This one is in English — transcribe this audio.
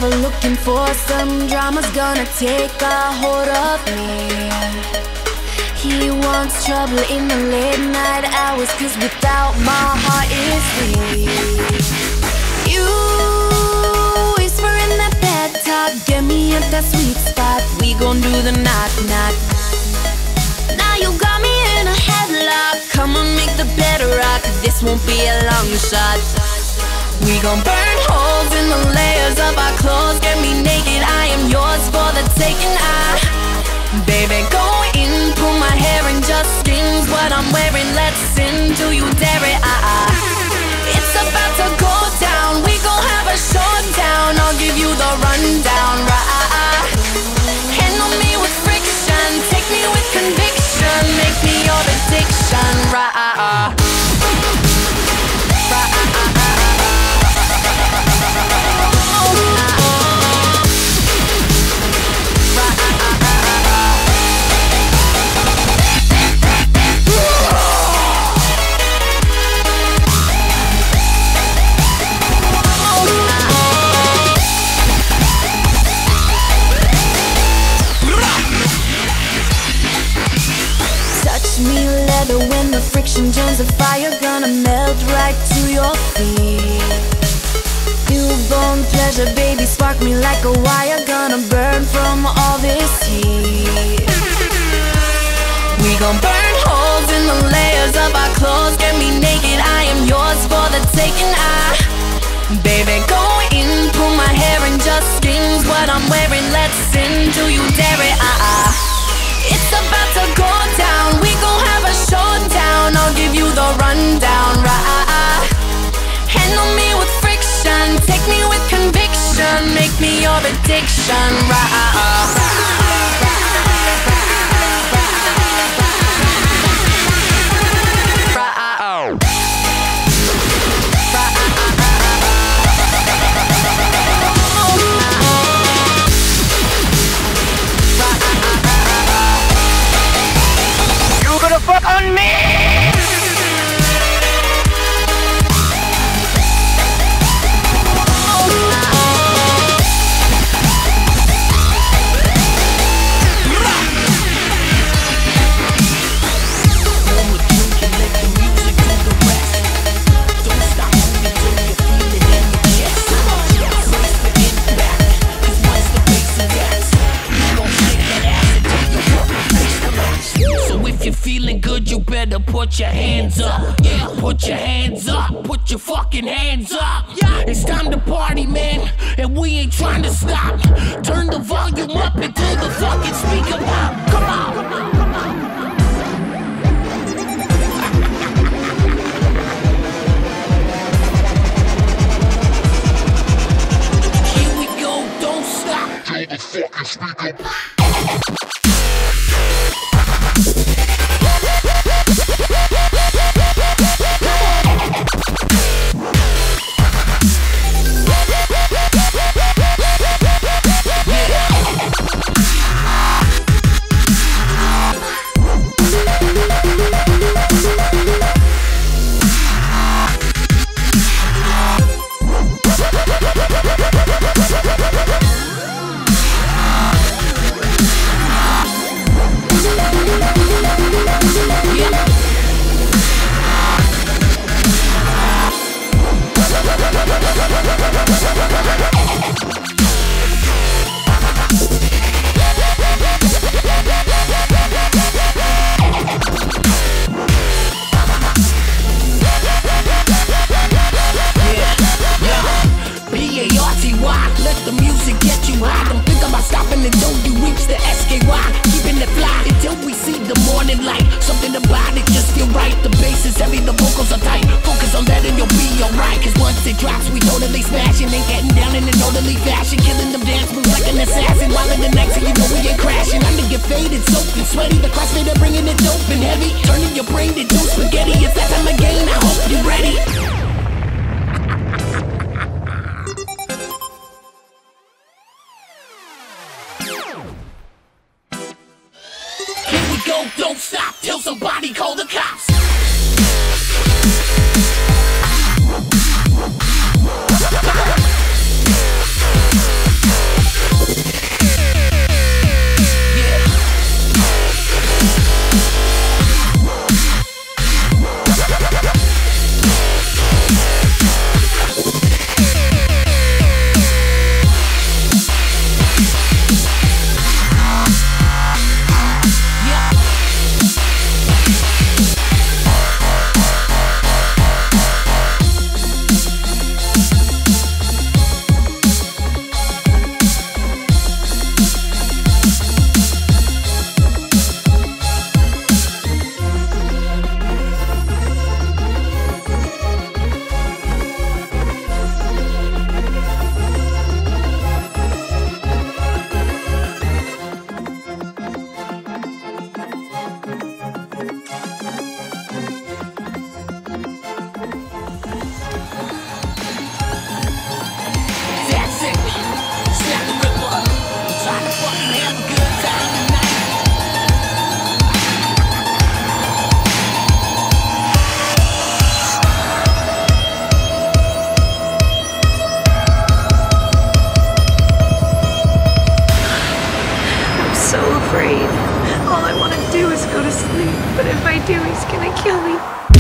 never looking for some drama's gonna take a hold of me. He wants trouble in the late night hours, 'cause without my heart is weak. You whisper in that bed talk, get me at that sweet spot. We gon' do the knock-knock. Now you got me in a headlock. Come on, make the bed rock. This won't be a long shot. We gon' burn holes in the layers of our clothes. Get me naked, I am yours for the taking. Baby, go in, pull my hair and just strings what I'm wearing. Let's sin, do you dare it? It's about to go down. We gon' have a showdown. I'll give you the rundown, right? Handle me with friction, take me with conviction, make me your addiction, right? When the friction turns to fire, gonna melt right to your feet. Newborn pleasure, baby, spark me like a wire. Gonna burn from all this heat. We gon' burn holes in the layers of our clothes. Get me naked, I am yours for the taking. Baby, go in, pull my hair and just strings what I'm wearing. Let's sin, do you dare it? It's about to go down. We gon' have a showdown. I'll give you the rundown, right? Handle me with friction, take me with conviction, make me your addiction, right? Fuck on me! Put your hands up, yeah. Put your hands up, put your fucking hands up. It's time to party, man, and we ain't trying to stop. Turn the volume up until the fucking speaker pop. Come on. Here we go, don't stop. Turn the fucking speaker pop. Don't stop till somebody call the cops. do is go to sleep, but if I do, he's gonna kill me.